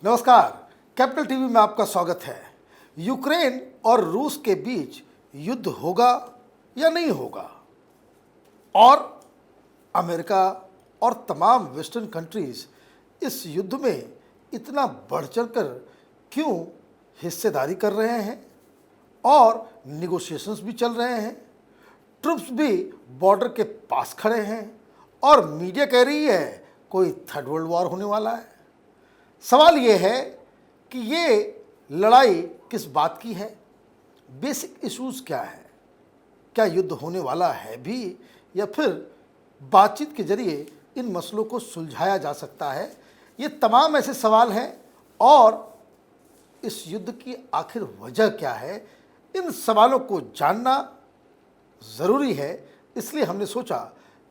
नमस्कार, capital TV में आपका स्वागत है। यूक्रेन और रूस के बीच युद्ध होगा या नहीं होगा, और अमेरिका और तमाम वेस्टर्न कंट्रीज इस युद्ध में इतना बढ़ चढ़कर क्यों हिस्सेदारी कर रहे हैं, और निगोशिएशंस भी चल रहे हैं, ट्रुप्स भी बॉर्डर के पास खड़े हैं, और मीडिया कह रही है कोई थर्ड वर्ल्ड वॉर होने वाला है। सवाल ये है कि ये लड़ाई किस बात की है, बेसिक इश्यूज क्या है, क्या युद्ध होने वाला है भी, या फिर बातचीत के जरिए इन मसलों को सुलझाया जा सकता है। ये तमाम ऐसे सवाल हैं, और इस युद्ध की आखिर वजह क्या है, इन सवालों को जानना ज़रूरी है। इसलिए हमने सोचा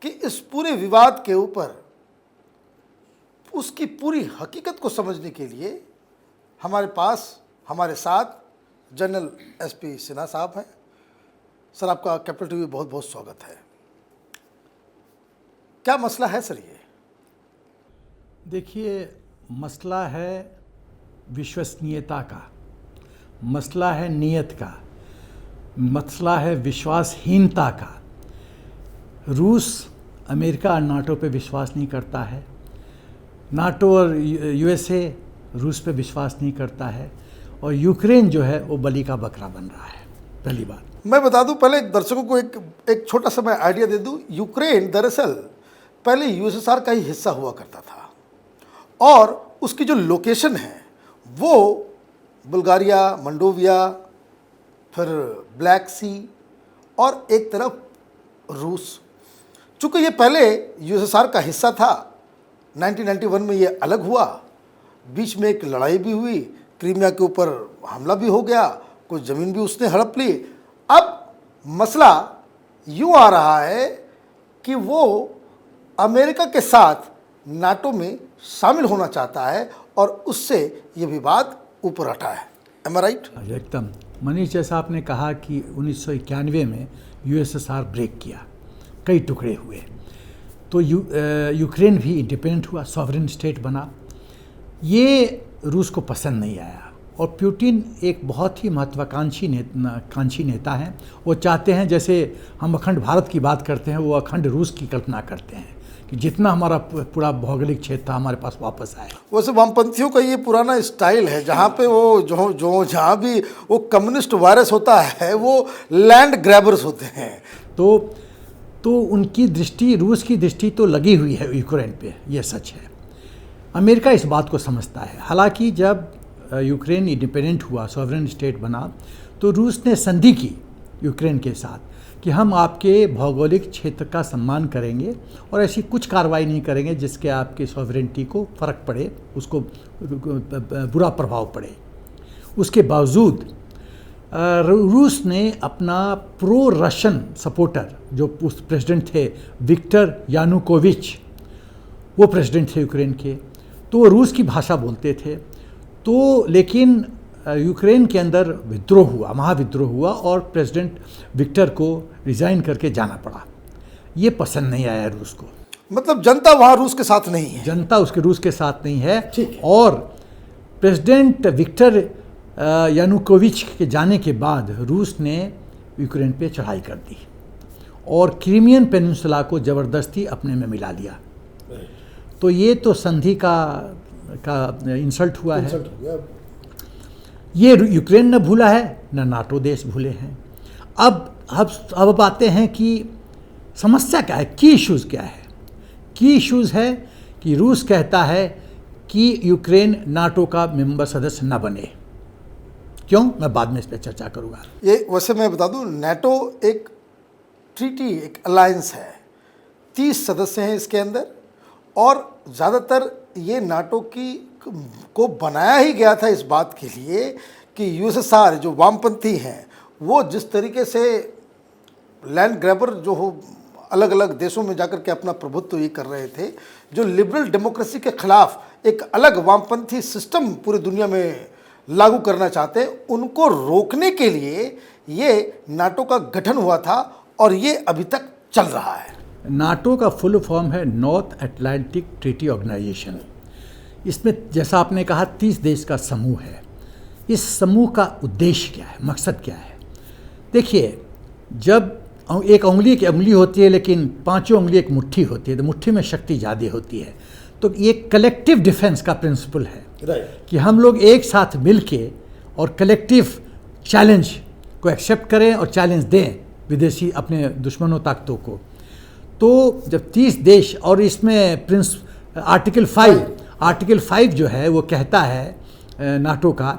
कि इस पूरे विवाद के ऊपर उसकी पूरी हकीकत को समझने के लिए हमारे साथ जनरल एसपी सिन्हा साहब हैं। सर, आपका कैपिटल टीवी बहुत बहुत स्वागत है। क्या मसला है सर ये? देखिए, मसला है विश्वसनीयता का, मसला है नीयत का, मसला है विश्वासहीनता का। रूस अमेरिका और नाटो पे विश्वास नहीं करता है, नाटो और यूएसए रूस पे विश्वास नहीं करता है, और यूक्रेन जो है वो बलि का बकरा बन रहा है। पहली बात मैं बता दूं, पहले दर्शकों को एक छोटा सा मैं आइडिया दे दूं। यूक्रेन दरअसल पहले यूएसएसआर का ही हिस्सा हुआ करता था, और उसकी जो लोकेशन है वो बुल्गारिया, मंडोविया, फिर ब्लैक सी, और एक तरफ रूस। चूँकि ये पहले यूएसएसआर का हिस्सा था, 1991 में ये अलग हुआ, बीच में एक लड़ाई भी हुई, क्रीमिया के ऊपर हमला भी हो गया, कुछ ज़मीन भी उसने हड़प ली। अब मसला यूँ आ रहा है कि वो अमेरिका के साथ नाटो में शामिल होना चाहता है, और उससे ये विवाद ऊपर उठा है। एम आई राइट? एकदम। मनीष, जैसा आपने कहा कि 1991 में यूएसएसआर ब्रेक किया, कई टुकड़े हुए, तो यूक्रेन भी इंडिपेंडेंट हुआ, सॉवरेन स्टेट बना। ये रूस को पसंद नहीं आया, और पुतिन एक बहुत ही महत्वाकांक्षी नेता हैं। वो चाहते हैं, जैसे हम अखंड भारत की बात करते हैं, वो अखंड रूस की कल्पना करते हैं कि जितना हमारा पूरा भौगोलिक क्षेत्र था हमारे पास वापस आए। वैसे वामपंथियों का ये पुराना स्टाइल है, जहाँ पे वो जहाँ भी वो कम्युनिस्ट वायरस होता है वो लैंड ग्रैबर्स होते हैं। तो उनकी दृष्टि, रूस की दृष्टि तो लगी हुई है यूक्रेन पे, ये सच है। अमेरिका इस बात को समझता है। हालांकि जब यूक्रेन इंडिपेंडेंट हुआ, सॉवरेन स्टेट बना, तो रूस ने संधि की यूक्रेन के साथ कि हम आपके भौगोलिक क्षेत्र का सम्मान करेंगे और ऐसी कुछ कार्रवाई नहीं करेंगे जिसके आपके सॉवरेनिटी को फ़र्क पड़े, उसको बुरा प्रभाव पड़े। उसके बावजूद रूस ने अपना प्रो रशियन सपोर्टर, जो उस प्रेसिडेंट थे विक्टर यानुकोविच, वो प्रेसिडेंट थे यूक्रेन के, तो वो रूस की भाषा बोलते थे। तो लेकिन यूक्रेन के अंदर विद्रोह हुआ, महाविद्रोह हुआ, और प्रेसिडेंट विक्टर को रिज़ाइन करके जाना पड़ा। ये पसंद नहीं आया रूस को। मतलब जनता वहाँ रूस के साथ नहीं है, जनता उसके रूस के साथ नहीं है। और प्रेसिडेंट विक्टर यानुकोविच के जाने के बाद रूस ने यूक्रेन पे चढ़ाई कर दी और क्रीमियन पेनिनसुला को ज़बरदस्ती अपने में मिला लिया। तो ये तो संधि का इंसल्ट हुआ है। ये यूक्रेन न भूला है, न नाटो देश भूले हैं। अब आते हैं कि समस्या क्या है, की इश्यूज़ क्या है। की इश्यूज़ है कि रूस कहता है कि यूक्रेन नाटो का मेंबर सदस्य न बने। क्यों? मैं बाद में इस पर चर्चा करूँगा। ये वैसे मैं बता दूं, नाटो एक ट्रीटी, एक अलायंस है, 30 सदस्य हैं इसके अंदर, और ज़्यादातर ये नाटो को बनाया ही गया था इस बात के लिए कि यूएसएसआर जो वामपंथी हैं वो जिस तरीके से लैंड ग्रैबर जो हो अलग अलग देशों में जाकर के अपना प्रभुत्व ये कर रहे थे, जो लिबरल डेमोक्रेसी के खिलाफ एक अलग वामपंथी सिस्टम पूरी दुनिया में लागू करना चाहते हैं, उनको रोकने के लिए ये नाटो का गठन हुआ था, और ये अभी तक चल रहा है। नाटो का फुल फॉर्म है नॉर्थ अटलांटिक ट्रीटी ऑर्गेनाइजेशन। इसमें जैसा आपने कहा 30 देश का समूह है। इस समूह का उद्देश्य क्या है, मकसद क्या है? देखिए, जब एक उंगली की उंगली होती है लेकिन पांचों उंगली एक मुट्ठी होती है, तो मुट्ठी में शक्ति ज़्यादा होती है। तो ये कलेक्टिव डिफेंस का प्रिंसिपल है कि हम लोग एक साथ मिलके और कलेक्टिव चैलेंज को एक्सेप्ट करें और चैलेंज दें विदेशी अपने दुश्मनों ताकतों को। तो जब 30 देश, और इसमें आर्टिकल 5 जो है वो कहता है नाटो का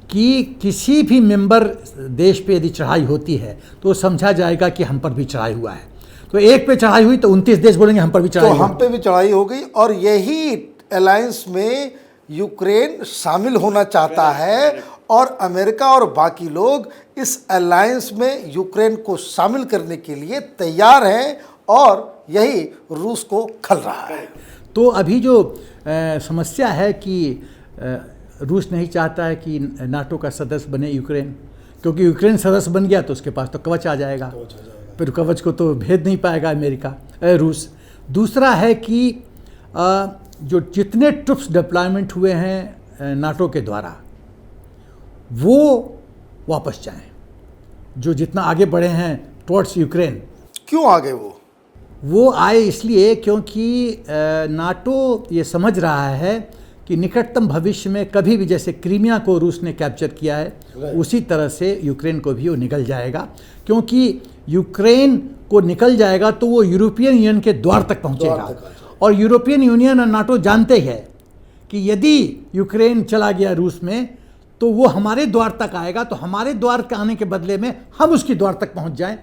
कि किसी भी मेंबर देश पे यदि चढ़ाई होती है तो समझा जाएगा कि हम पर भी चढ़ाई हुआ है। तो एक पे चढ़ाई हुई तो 29 देश बोलेंगे हम पर भी चढ़ाई तो हम पे भी चढ़ाई हो गई, और यही अलायंस में यूक्रेन शामिल होना चाहता है और अमेरिका और बाकी लोग इस अलायंस में यूक्रेन को शामिल करने के लिए तैयार हैं, और यही रूस को खल रहा है। तो अभी जो समस्या है कि रूस नहीं चाहता है कि नाटो का सदस्य बने यूक्रेन, क्योंकि यूक्रेन सदस्य बन गया तो उसके पास तो कवच आ जाएगा, फिर कवच को तो भेद नहीं पाएगा रूस। दूसरा है कि जो जितने ट्रुप्स डिप्लॉयमेंट हुए हैं नाटो के द्वारा वो वापस जाएं, जो जितना आगे बढ़े हैं टुवर्ड्स यूक्रेन। क्यों आगे वो आए इसलिए क्योंकि नाटो ये समझ रहा है कि निकटतम भविष्य में कभी भी, जैसे क्रीमिया को रूस ने कैप्चर किया है उसी तरह से यूक्रेन को भी वो निकल जाएगा, क्योंकि यूक्रेन को निकल जाएगा तो वो यूरोपियन यूनियन के द्वार तक पहुंचेगा। और यूरोपियन यूनियन और नाटो जानते हैं कि यदि यूक्रेन चला गया रूस में तो वो हमारे द्वार तक आएगा, तो हमारे द्वार के आने के बदले में हम उसके द्वार तक पहुंच जाएं,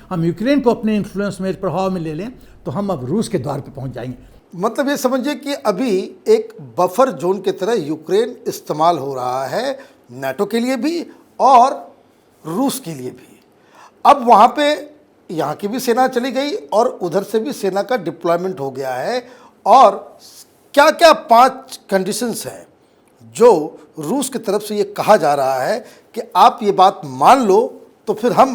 हम यूक्रेन को अपने इन्फ्लुएंस में, प्रभाव में ले लें, तो हम अब रूस के द्वार पे पहुंच जाएंगे। मतलब ये समझिए कि अभी एक बफर जोन की तरह यूक्रेन इस्तेमाल हो रहा है, नाटो के लिए भी और रूस के लिए भी। अब वहाँ पे यहाँ की भी सेना चली गई और उधर से भी सेना का डिप्लॉयमेंट हो गया है, और क्या क्या 5 कंडीशंस हैं जो रूस की तरफ से ये कहा जा रहा है कि आप ये बात मान लो तो फिर हम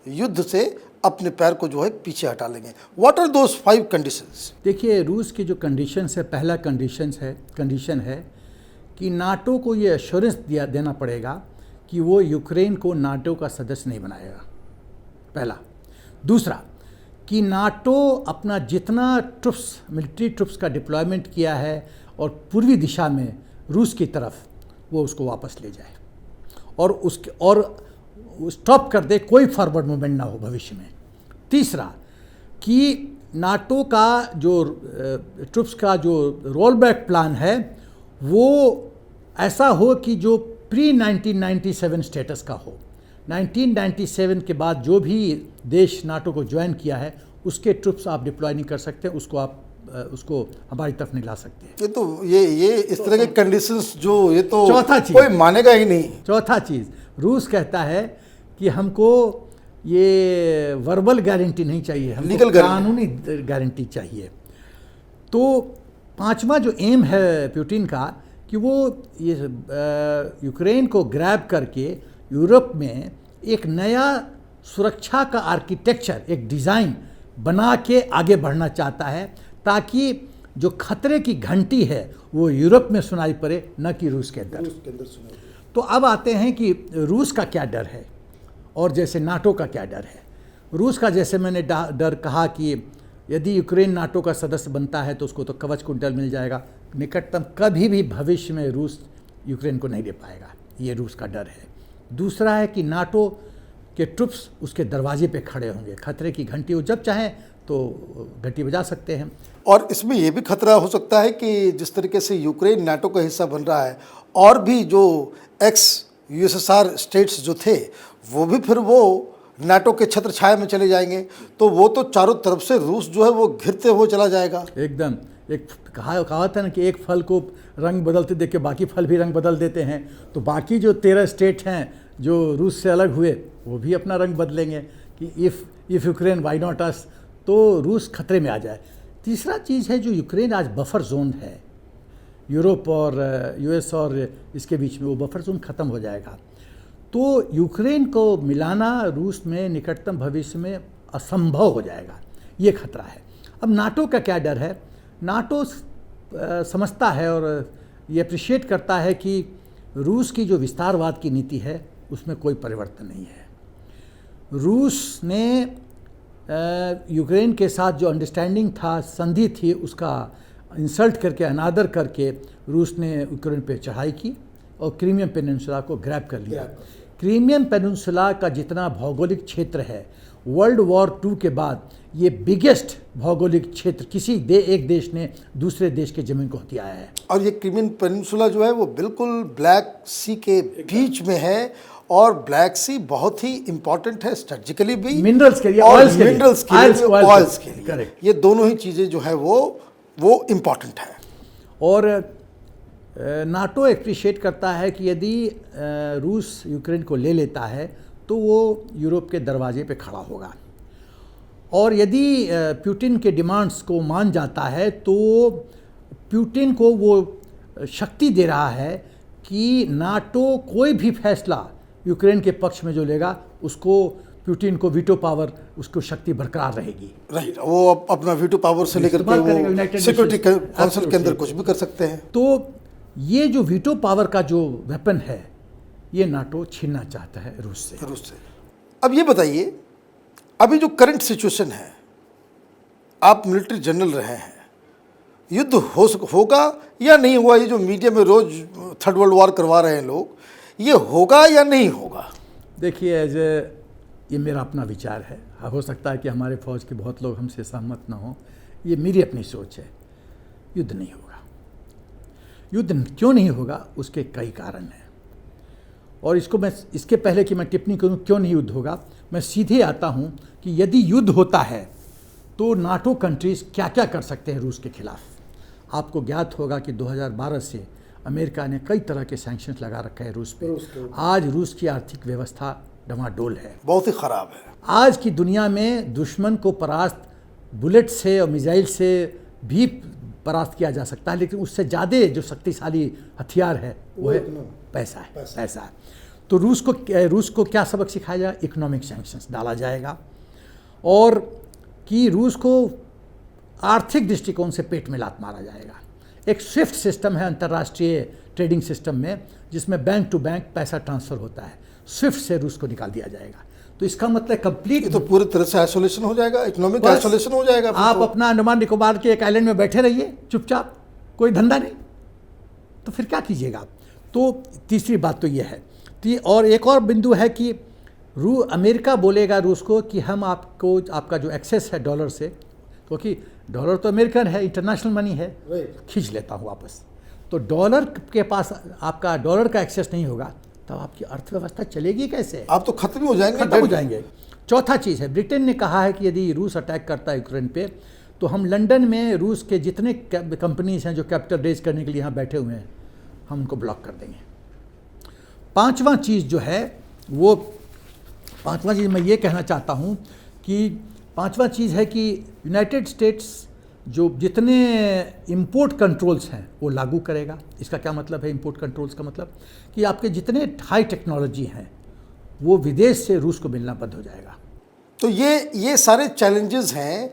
युद्ध से अपने पैर को जो है पीछे हटा लेंगे। What are those 5 conditions? देखिए, रूस की जो कंडीशंस है, पहला कंडीशन है कि नाटो को ये एश्योरेंस देना पड़ेगा कि वो यूक्रेन को नाटो का सदस्य नहीं बनाएगा, पहला। दूसरा कि नाटो अपना जितना मिलिट्री ट्रुप्स का डिप्लॉयमेंट किया है और पूर्वी दिशा में रूस की तरफ, वो उसको वापस ले जाए और स्टॉप कर दे, कोई फॉरवर्ड मूवमेंट ना हो भविष्य में। तीसरा कि नाटो का जो ट्रुप्स का जो रोल बैक प्लान है वो ऐसा हो कि जो प्री 1997 स्टेटस का हो। 1997 के बाद जो भी देश नाटो को ज्वाइन किया है उसके ट्रुप्स आप डिप्लॉय नहीं कर सकते, उसको हमारी तरफ नहीं ला सकते। ये तो ये इस तरह के कंडीशंस जो ये तो चौथा चीज कोई मानेगा ही नहीं। चौथा चीज़, रूस कहता है कि हमको ये वर्बल गारंटी नहीं चाहिए, हमको कानूनी गारंटी चाहिए। तो पांचवा जो एम है पुतिन का कि वो ये यूक्रेन को ग्रैब करके यूरोप में एक नया सुरक्षा का आर्किटेक्चर, एक डिज़ाइन बना के आगे बढ़ना चाहता है, ताकि जो खतरे की घंटी है वो यूरोप में सुनाई पड़े, न कि रूस के अंदर सुनाई। तो अब आते हैं कि रूस का क्या डर है और जैसे नाटो का क्या डर है। रूस का, जैसे मैंने डर कहा कि यदि यूक्रेन नाटो का सदस्य बनता है तो उसको तो कवच कुंटल मिल जाएगा, निकटतम कभी भी भविष्य में रूस यूक्रेन को नहीं दे पाएगा, ये रूस का डर है। दूसरा है कि नाटो के ट्रुप्स उसके दरवाजे पे खड़े होंगे, खतरे की घंटी, वो जब चाहें तो घंटी बजा सकते हैं। और इसमें यह भी खतरा हो सकता है कि जिस तरीके से यूक्रेन नाटो का हिस्सा बन रहा है, और भी जो एक्स यूएसएसआर स्टेट्स जो थे वो भी फिर वो नाटो के छत्र छाया में चले जाएंगे, तो वो तो चारों तरफ से रूस जो है वो घिरते हुए चला जाएगा। एकदम, एक कहावत है ना कि एक फल को रंग बदलते देख के बाकी फल भी रंग बदल देते हैं, तो बाकी जो 13 स्टेट हैं जो रूस से अलग हुए वो भी अपना रंग बदलेंगे कि if Ukraine why not us, तो रूस खतरे में आ जाए। तीसरा चीज़ है जो यूक्रेन आज बफर जोन है, यूरोप और यूएस और इसके बीच में, वो बफर जोन ख़त्म हो जाएगा, तो यूक्रेन को मिलाना रूस में निकटतम भविष्य में असंभव हो जाएगा, ये खतरा है। अब नाटो का क्या डर है? नाटो समझता है और ये अप्रिशिएट करता है कि रूस की जो विस्तारवाद की नीति है उसमें कोई परिवर्तन नहीं है। रूस ने यूक्रेन के साथ जो अंडरस्टैंडिंग था, संधि थी, उसका इंसल्ट करके, अनादर करके रूस ने यूक्रेन पे चढ़ाई की और क्रीमियम पेनिनसुला को ग्रैब कर लिया। क्रीमियम पेनिनसुला का जितना भौगोलिक क्षेत्र है, वर्ल्ड वॉर II के बाद ये बिगेस्ट भौगोलिक क्षेत्र किसी एक देश ने दूसरे देश के ज़मीन को हथियाया है। और ये क्रीमियन पेनिनसुला जो है वो बिल्कुल ब्लैक सी के बीच में है, और ब्लैक सी बहुत ही इंपॉर्टेंट है स्ट्रेटेजिकली भी, मिनरल्स के लिए, और ऑयल्स के लिए, मिनरल्स के लिए, ऑयल्स के लिए। करेक्ट। ये दोनों ही चीज़ें जो है वो इम्पॉर्टेंट है। और नाटो अप्रिशिएट करता है कि यदि रूस यूक्रेन को ले लेता है तो वो यूरोप के दरवाजे पे खड़ा होगा, और यदि पुतिन के डिमांड्स को मान जाता है तो पुतिन को वो शक्ति दे रहा है कि नाटो कोई भी फैसला यूक्रेन के पक्ष में जो लेगा उसको पुतिन को वीटो पावर, उसको शक्ति बरकरार रहेगी। राइट, वो अपना वीटो पावर से लेकर के वो सिक्योरिटी काउंसिल के अंदर कुछ भी कर सकते हैं। तो ये जो वीटो पावर का जो वेपन है ये नाटो छीनना चाहता है रूस से। अब ये बताइए, अभी जो करंट सिचुएशन है, आप मिलिट्री जनरल रहे हैं, युद्ध होगा या नहीं होगा? ये जो मीडिया में रोज थर्ड वर्ल्ड वॉर करवा रहे हैं लोग, ये होगा या नहीं होगा? देखिए, ये मेरा अपना विचार है, हो सकता है कि हमारे फौज के बहुत लोग हमसे सहमत ना हो, ये मेरी अपनी सोच है। युद्ध नहीं होगा। युद्ध क्यों नहीं होगा? उसके कई कारण हैं, और इसके पहले कि मैं टिप्पणी करूं क्यों नहीं युद्ध होगा, मैं सीधे आता हूं कि यदि युद्ध होता है तो नाटो कंट्रीज़ क्या क्या कर सकते हैं रूस के खिलाफ। आपको ज्ञात होगा कि 2012 से अमेरिका ने कई तरह के सैंक्शंस लगा रखे हैं रूस पे। आज रूस की आर्थिक व्यवस्था डमाडोल है, बहुत ही ख़राब है। आज की दुनिया में दुश्मन को परास्त बुलेट से और मिसाइल से भी परास्त किया जा सकता है, लेकिन उससे ज़्यादा जो शक्तिशाली हथियार है वो है पैसा। तो रूस को क्या सबक सिखाया जाए? इकोनॉमिक सैंक्शंस डाला जाएगा, और कि रूस को आर्थिक दृष्टिकोण से पेट में लात मारा जाएगा। एक स्विफ्ट सिस्टम है अंतर्राष्ट्रीय ट्रेडिंग सिस्टम में, जिसमें बैंक टू बैंक पैसा ट्रांसफ़र होता है, स्विफ्ट से रूस को निकाल दिया जाएगा। तो इसका मतलब कंप्लीट, तो पूरी तरह से आइसोलेशन हो जाएगा, इकोनॉमिक आइसोलेशन हो जाएगा। आप अपना अंडमान निकोबार के एक आइलैंड में बैठे रहिए चुपचाप, कोई धंधा नहीं, तो फिर क्या कीजिएगा? तो तीसरी बात तो ये है। और एक और बिंदु है कि अमेरिका बोलेगा रूस को कि हम आपका जो एक्सेस है डॉलर से, क्योंकि डॉलर तो अमेरिकन है, इंटरनेशनल मनी है, खींच लेता हूँ वापस। तो डॉलर के पास आपका डॉलर का एक्सेस नहीं होगा, तब आपकी अर्थव्यवस्था चलेगी कैसे? आप तो खत्म हो जाएंगे। चौथा चीज़ है, ब्रिटेन ने कहा है कि यदि रूस अटैक करता है यूक्रेन पे, तो हम लंदन में रूस के जितने कंपनीज हैं जो कैपिटल रेज करने के लिए यहाँ बैठे हुए हैं, हम उनको ब्लॉक कर देंगे। पांचवा चीज़ जो है वो, पांचवा चीज़ मैं ये कहना चाहता हूँ कि पांचवा चीज़ है कि यूनाइटेड स्टेट्स जो जितने इंपोर्ट कंट्रोल्स हैं वो लागू करेगा। इसका क्या मतलब है इंपोर्ट कंट्रोल्स का? मतलब कि आपके जितने हाई टेक्नोलॉजी हैं वो विदेश से रूस को मिलना बंद हो जाएगा। तो ये सारे चैलेंजेस हैं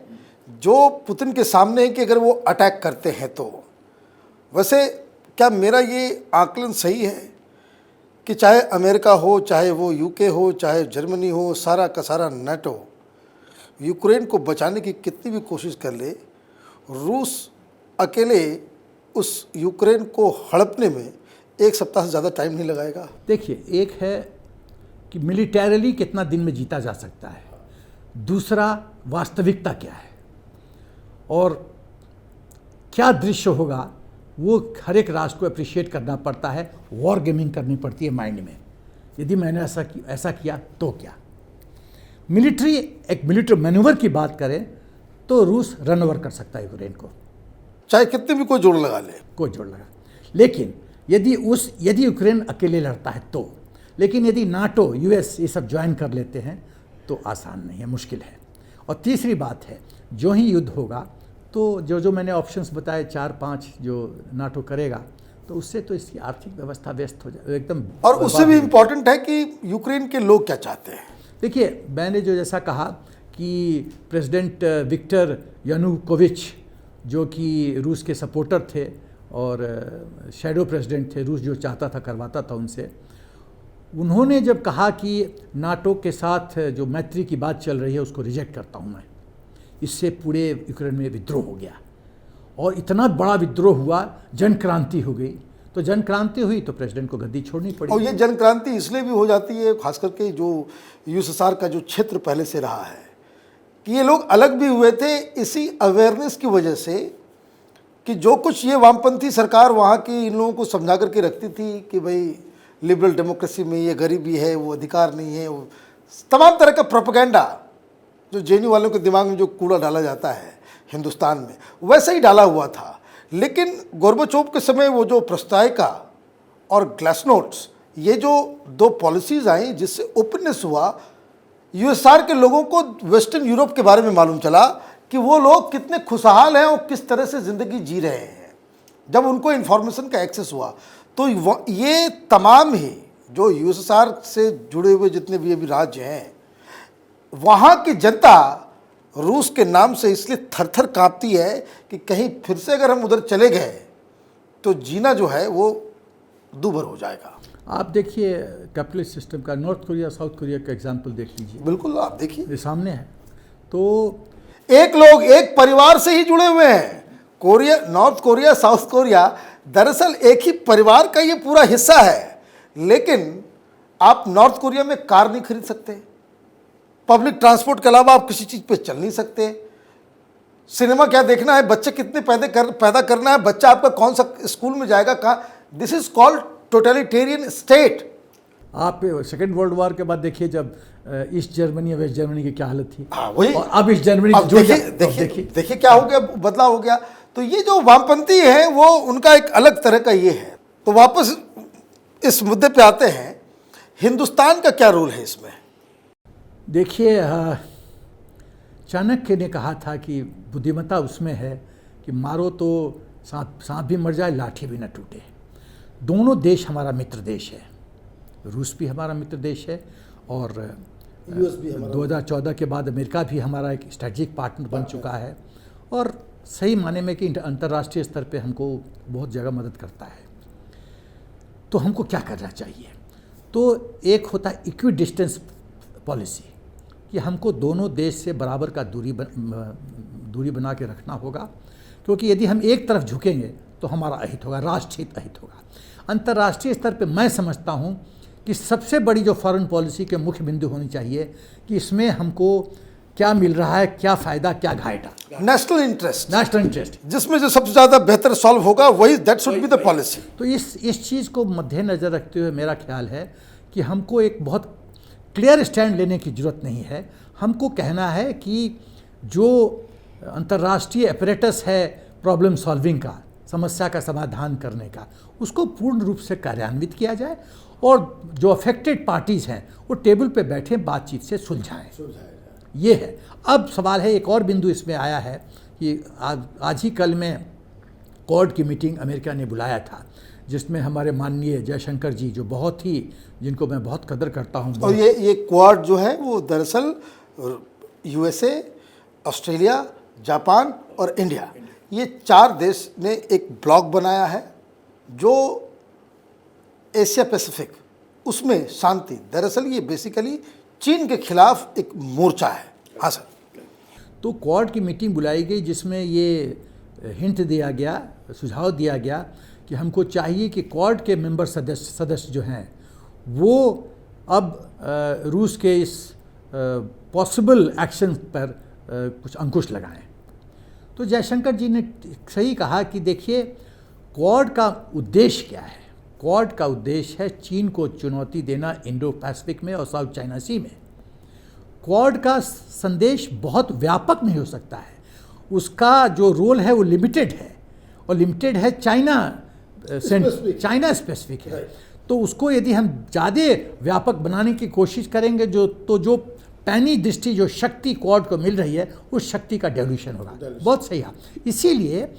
जो पुतिन के सामने हैं कि अगर वो अटैक करते हैं तो। वैसे क्या मेरा ये आकलन सही है कि चाहे अमेरिका हो, चाहे वो यूके हो, चाहे जर्मनी हो, सारा का सारा नाटो यूक्रेन को बचाने की कितनी भी कोशिश कर ले, रूस अकेले उस यूक्रेन को हड़पने में एक सप्ताह से ज़्यादा टाइम नहीं लगाएगा? देखिए, एक है कि मिलिटरीली कितना दिन में जीता जा सकता है, दूसरा वास्तविकता क्या है और क्या दृश्य होगा, वो हर एक राष्ट्र को अप्रिशिएट करना पड़ता है, वॉर गेमिंग करनी पड़ती है माइंड में। यदि मैंने ऐसा किया तो क्या? एक मिलिट्री मैन्यूवर की बात करें तो रूस रन ओवर कर सकता है यूक्रेन को, चाहे कितने भी कोई जोड़ लगा ले, कोई जोड़ लगा। लेकिन यदि यूक्रेन अकेले लड़ता है तो, लेकिन यदि नाटो, यूएस ये सब ज्वाइन कर लेते हैं तो आसान नहीं है, मुश्किल है। और तीसरी बात है, जो ही युद्ध होगा तो जो मैंने ऑप्शंस बताए 4-5 जो नाटो करेगा, तो उससे तो इसकी आर्थिक व्यवस्था व्यस्त हो जाए एकदम। और उससे भी इम्पॉर्टेंट है कि यूक्रेन के लोग क्या चाहते हैं। देखिए, मैंने जो जैसा कहा कि प्रेसिडेंट विक्टर यानुकोविच जो कि रूस के सपोर्टर थे, और शैडो प्रेसिडेंट थे, रूस जो चाहता था करवाता था उनसे। उन्होंने जब कहा कि नाटो के साथ जो मैत्री की बात चल रही है उसको रिजेक्ट करता हूँ मैं, इससे पूरे यूक्रेन में विद्रोह हो गया और इतना बड़ा विद्रोह हुआ, जन क्रांति हो गई। तो जन क्रांति हुई तो प्रेसिडेंट को गद्दी छोड़नी पड़ी। और ये जन क्रांति इसलिए भी हो जाती है, खास करके जो यूएसएसआर का जो क्षेत्र पहले से रहा है, कि ये लोग अलग भी हुए थे इसी अवेयरनेस की वजह से कि जो कुछ ये वामपंथी सरकार वहाँ की इन लोगों को समझा करके रखती थी कि भाई लिबरल डेमोक्रेसी में ये गरीबी है, वो अधिकार नहीं है, वो तमाम तरह का प्रोपेगेंडा जो जेएनयू वालों के दिमाग में जो कूड़ा डाला जाता है हिंदुस्तान में, वैसा ही डाला हुआ था। लेकिन गोर्बाचोव के समय वो जो प्रस्ताविका और ग्लासनोट्स, ये जो दो पॉलिसीज आई जिससे ओपननेस हुआ, यूएसआर के लोगों को वेस्टर्न यूरोप के बारे में मालूम चला कि वो लोग कितने खुशहाल हैं और किस तरह से ज़िंदगी जी रहे हैं। जब उनको इन्फॉर्मेशन का एक्सेस हुआ तो ये तमाम ही जो यूएसएसआर से जुड़े हुए जितने भी अभी राज्य हैं, वहाँ की जनता रूस के नाम से इसलिए थर-थर काँपती है कि कहीं फिर से अगर हम उधर चले गए तो जीना जो है वो दूभर हो जाएगा। आप देखिए कैपिटलिस्ट सिस्टम का नॉर्थ कोरिया साउथ कोरिया का एग्जांपल देख लीजिए। बिल्कुल, आप देखिए ये सामने है। तो एक लोग एक परिवार से ही जुड़े हुए हैं। Korea, north Korea, south Korea दरअसल एक ही परिवार का ये पूरा हिस्सा है। लेकिन आप नॉर्थ कोरिया में कार नहीं खरीद सकते, पब्लिक ट्रांसपोर्ट के अलावा आप किसी चीज़ पे चल नहीं सकते, सिनेमा क्या देखना है, बच्चे कितने पैदा करना है, बच्चा आपका कौन सा स्कूल में जाएगा, कहाँ। This is called totalitarian state. आप सेकेंड वर्ल्ड वॉर के बाद देखिए जब ईस्ट जर्मनी और वेस्ट जर्मनी की क्या हालत थी, वही। और अब ईस्ट जर्मनी अब देखिए क्या हो गया, बदलाव हो गया। तो ये जो वामपंथी है वो उनका एक अलग तरह का ये है। तो वापस इस मुद्दे पे आते हैं, हिंदुस्तान का क्या रोल है इसमें? देखिए चाणक्य ने कहा था कि बुद्धिमत्ता उसमें है कि मारो तो सांप भी मर जाए, लाठी भी न टूटे। दोनों देश हमारा मित्र देश है, रूस भी हमारा मित्र देश है और यूएस भी 2014 के बाद अमेरिका भी हमारा एक स्ट्रेटजिक पार्टनर बन चुका है और सही माने में कि अंतर्राष्ट्रीय स्तर पे हमको बहुत जगह मदद करता है। तो हमको क्या करना चाहिए? तो एक होता है इक्वी डिस्टेंस पॉलिसी, कि हमको दोनों देश से बराबर का दूरी बना के रखना होगा, क्योंकि यदि हम एक तरफ झुकेंगे तो हमारा अहित होगा, राष्ट्रहित अहित होगा। अंतर्राष्ट्रीय स्तर पे मैं समझता हूँ कि सबसे बड़ी जो फॉरेन पॉलिसी के मुख्य बिंदु होनी चाहिए कि इसमें हमको क्या मिल रहा है, क्या फ़ायदा, क्या घाटा। नेशनल इंटरेस्ट, जिसमें जो सबसे ज़्यादा बेहतर सॉल्व होगा वही, that should be the policy. तो इस चीज़ को मद्देनज़र रखते हुए मेरा ख्याल है कि हमको एक बहुत क्लियर स्टैंड लेने की ज़रूरत नहीं है। हमको कहना है कि जो अंतर्राष्ट्रीय अपरेटस है प्रॉब्लम सॉल्विंग का, समस्या का समाधान करने का, उसको पूर्ण रूप से कार्यान्वित किया जाए और जो अफेक्टेड पार्टीज़ हैं वो टेबल पे बैठे बातचीत से सुलझाएं। ये है। अब सवाल है, एक और बिंदु इसमें आया है कि आज ही कल में क्वाड की मीटिंग अमेरिका ने बुलाया था, जिसमें हमारे माननीय जयशंकर जी, जो बहुत ही, जिनको मैं बहुत कदर करता हूँ। और ये क्वाड जो है वो दरअसल यूएसए, ऑस्ट्रेलिया, जापान और इंडिया, ये 4 देश ने एक ब्लॉक बनाया है जो एशिया पैसिफिक, उसमें शांति, दरअसल ये बेसिकली चीन के खिलाफ एक मोर्चा है। हाँ सर। तो क्वाड की मीटिंग बुलाई गई जिसमें ये हिंट दिया गया, सुझाव दिया गया कि हमको चाहिए कि क्वाड के मेंबर सदस्य जो हैं वो अब रूस के इस पॉसिबल एक्शन पर कुछ अंकुश लगाएं। तो जयशंकर जी ने सही कहा कि देखिए क्वाड का उद्देश्य क्या है। क्वाड का उद्देश्य है चीन को चुनौती देना इंडो पैसिफिक में और साउथ चाइना सी में। क्वाड का संदेश बहुत व्यापक नहीं हो सकता है, उसका जो रोल है वो लिमिटेड है, और लिमिटेड है चाइना स्पेसिफिक है। तो उसको यदि हम ज़्यादा व्यापक बनाने की कोशिश करेंगे जो पैनी दृष्टि, जो शक्ति क्वाड को मिल रही है, उस शक्ति का डेवल्यूशन होगा। बहुत सही है। इसीलिए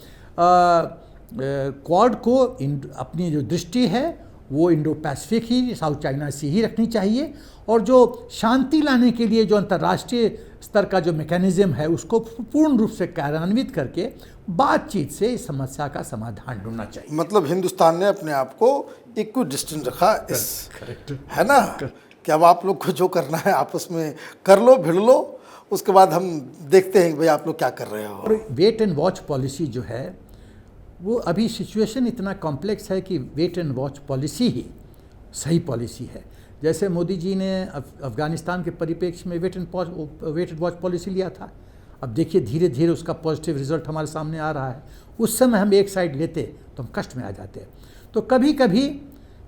क्वाड को अपनी जो दृष्टि है वो इंडो पैसिफिक ही, साउथ चाइना सी ही रखनी चाहिए, और जो शांति लाने के लिए जो अंतर्राष्ट्रीय स्तर का जो मैकेनिज्म है उसको पूर्ण रूप से कार्यान्वित करके बातचीत से इस समस्या का समाधान ढूंढना चाहिए। मतलब हिंदुस्तान ने अपने आप को इक्विडिस्टेंट रखा इस, करेक्ट है ना, कि अब आप लोग को जो करना है आपस में कर लो, भिड़ लो, उसके बाद हम देखते हैं कि भाई आप लोग क्या कर रहे हो। और वेट एंड वॉच पॉलिसी जो है वो अभी सिचुएशन इतना कॉम्प्लेक्स है कि वेट एंड वॉच पॉलिसी ही सही पॉलिसी है। जैसे मोदी जी ने अफगानिस्तान के परिप्रेक्ष्य में वेट एंड वॉच पॉलिसी लिया था। अब देखिए धीरे धीरे उसका पॉजिटिव रिजल्ट हमारे सामने आ रहा है। उस समय हम एक साइड लेते तो हम कष्ट में आ जाते। तो कभी कभी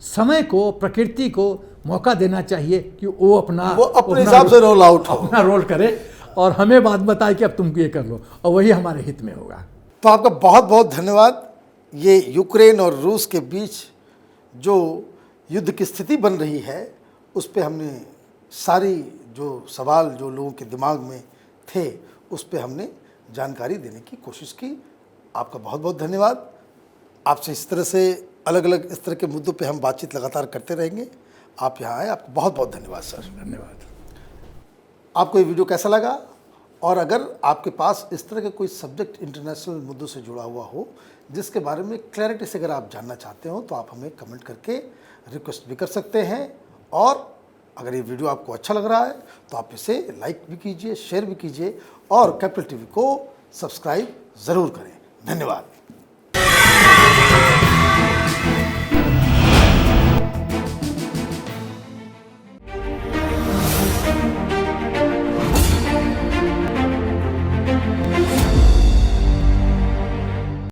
समय को, प्रकृति को मौका देना चाहिए कि वो अपने हिसाब से रोल आउट हो, अपना रोल करे और हमें बात बताए कि अब तुम ये कर लो, और वही हमारे हित में होगा। तो आपका बहुत बहुत धन्यवाद। ये यूक्रेन और रूस के बीच जो युद्ध की स्थिति बन रही है उस पे हमने सारी जो सवाल जो लोगों के दिमाग में थे उस पे हमने जानकारी देने की कोशिश की। आपका बहुत बहुत धन्यवाद। आपसे इस तरह से अलग अलग इस तरह के मुद्दों पे हम बातचीत लगातार करते रहेंगे। आप यहाँ आए, आपको बहुत बहुत धन्यवाद सर। धन्यवाद। आपको ये वीडियो कैसा लगा, और अगर आपके पास इस तरह के कोई सब्जेक्ट इंटरनेशनल मुद्दों से जुड़ा हुआ हो जिसके बारे में क्लैरिटी से अगर आप जानना चाहते हो तो आप हमें कमेंट करके रिक्वेस्ट भी कर सकते हैं। और अगर ये वीडियो आपको अच्छा लग रहा है तो आप इसे लाइक भी कीजिए, शेयर भी कीजिए और कैपिटल टीवी को सब्सक्राइब ज़रूर करें। धन्यवाद।